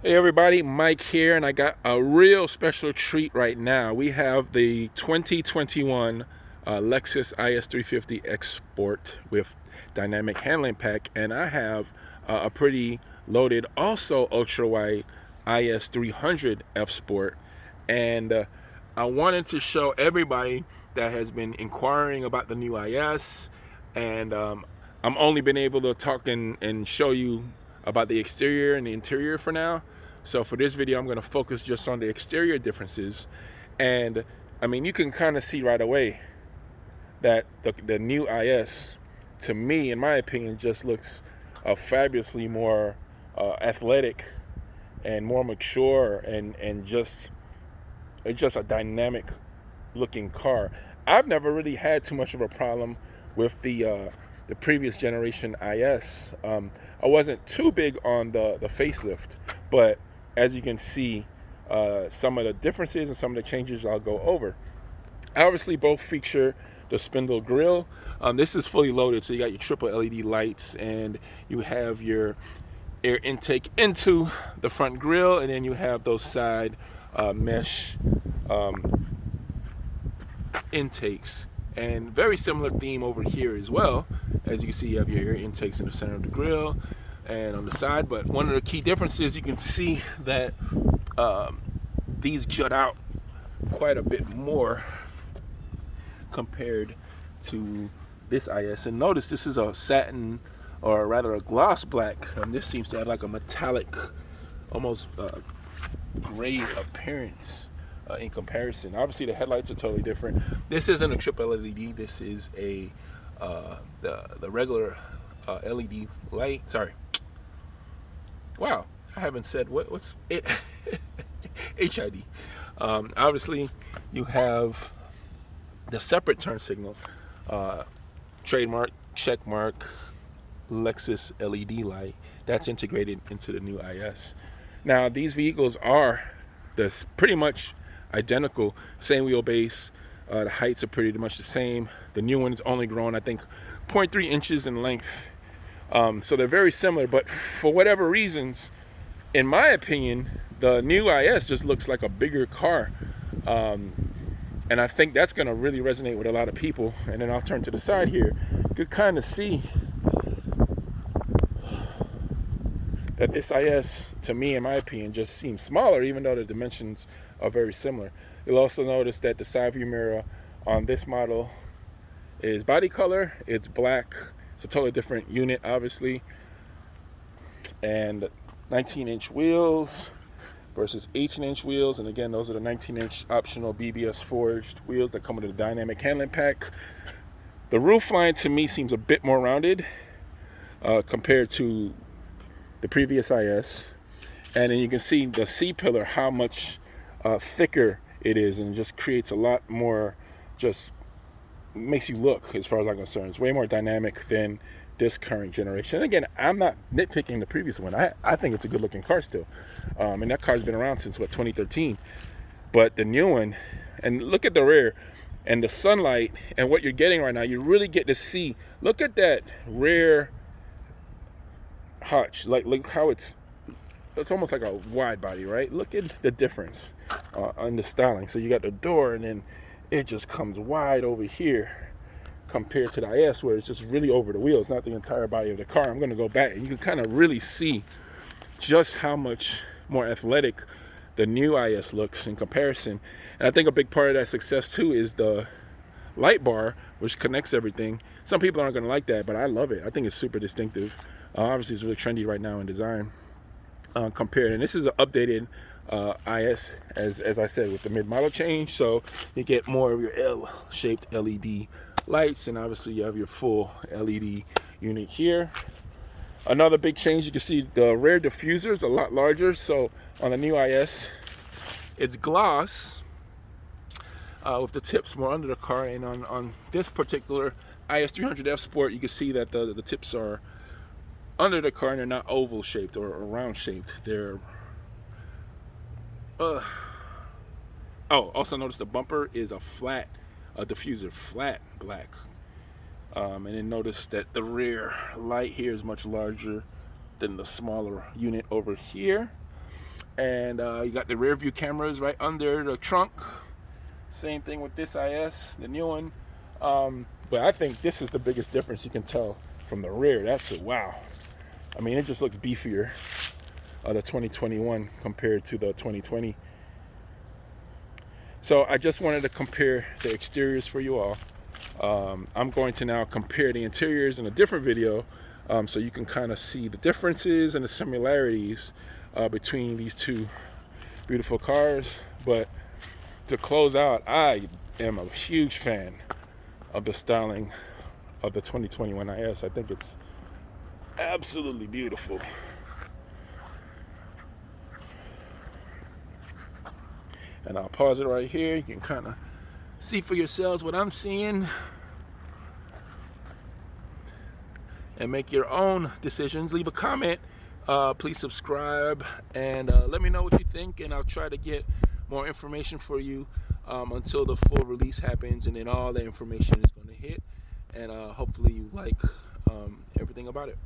Hey everybody, Mike here, and I got a real special treat right now. We have the 2021 Lexus IS350 X Sport with dynamic handling pack, and I have a pretty loaded, also ultra wide IS300 F Sport. And I wanted to show everybody that has been inquiring about the new IS, and I'm only been able to talk and show you about the exterior and the interior for now. So for this video, I'm going to focus just on the exterior differences. And I mean, you can kind of see right away that the new IS, to me, in my opinion, just looks fabulously more athletic and more mature, and just it's just a dynamic looking car. I've never really had too much of a problem with the previous generation IS. I wasn't too big on the facelift, but as you can see, some of the differences and some of the changes I'll go over. Obviously, both feature the spindle grille. This is fully loaded, so you got your triple LED lights, and you have your air intake into the front grille, and then you have those side mesh intakes. And very similar theme over here as well. As you can see, you have your air intakes in the center of the grille and on the side. But one of the key differences, you can see that these jut out quite a bit more compared to this IS. And notice this is a satin, or rather a gloss black, and this seems to have like a metallic, almost gray appearance in comparison. Obviously the headlights are totally different. This isn't a triple LED, this is a the regular LED light. Sorry, wow, I haven't said what's it. HID. Obviously you have the separate turn signal, trademark, check mark, Lexus LED light that's integrated into the new IS. Now these vehicles are pretty much identical, same wheelbase. The heights are pretty much the same. The new one is only grown, I think, 0.3 inches in length. So they're very similar, but for whatever reasons, in my opinion, the new IS just looks like a bigger car. And I think that's going to really resonate with a lot of people. And then I'll turn to the side here. You could kind of see that this IS, to me, in my opinion, just seems smaller, even though the dimensions are very similar. You'll also notice that the side view mirror on this model is body color. It's black. It's a totally different unit, obviously. And 19-inch wheels versus 18-inch wheels. And again, those are the 19-inch optional BBS forged wheels that come with a dynamic handling pack. The roof line, to me, seems a bit more rounded compared to the previous IS. And then you can see the C-pillar, how much thicker it is, and just creates a lot more, just makes you look, as far as I'm concerned. It's way more dynamic than this current generation. And again, I'm not nitpicking the previous one. I think it's a good looking car still. And that car's been around since, what, 2013. But the new one, and look at the rear and the sunlight and what you're getting right now, you really get to see, look at that rear hutch. Like, look how it's almost like a wide body, right? Look at the difference on the styling. So you got the door, and then it just comes wide over here compared to the IS, where it's just really over the wheels, not the entire body of the car. I'm going to go back, and you can kind of really see just how much more athletic the new IS looks in comparison. And I think a big part of that success too is the light bar, which connects everything. Some people aren't going to like that, but I love it. I think it's super distinctive. Obviously it's really trendy right now in design compared. And this is an updated IS, as I said, with the mid-model change. So you get more of your L-shaped LED lights, and obviously you have your full LED unit here. Another big change, you can see the rear diffuser is a lot larger. So on the new IS, it's gloss with the tips more under the car, and on this particular IS300F Sport, you can see that the tips are under the car, and they're not oval shaped or round shaped. They're also notice the bumper is a flat diffuser, flat black. And then notice that the rear light here is much larger than the smaller unit over here. And you got the rear view cameras right under the trunk. Same thing with this IS, the new one. But I think this is the biggest difference you can tell from the rear. That's a wow. I mean, it just looks beefier, the 2021 compared to the 2020. So I just wanted to compare the exteriors for you all. I'm going to now compare the interiors in a different video, so you can kind of see the differences and the similarities between these two beautiful cars. But to close out, I am a huge fan of the styling of the 2021 IS. I think it's absolutely beautiful. And I'll pause it right here. You can kind of see for yourselves what I'm seeing and make your own decisions. Leave a comment, please subscribe, and let me know what you think, and I'll try to get more information for you until the full release happens, and then all the information is going to hit, and hopefully you like everything about it.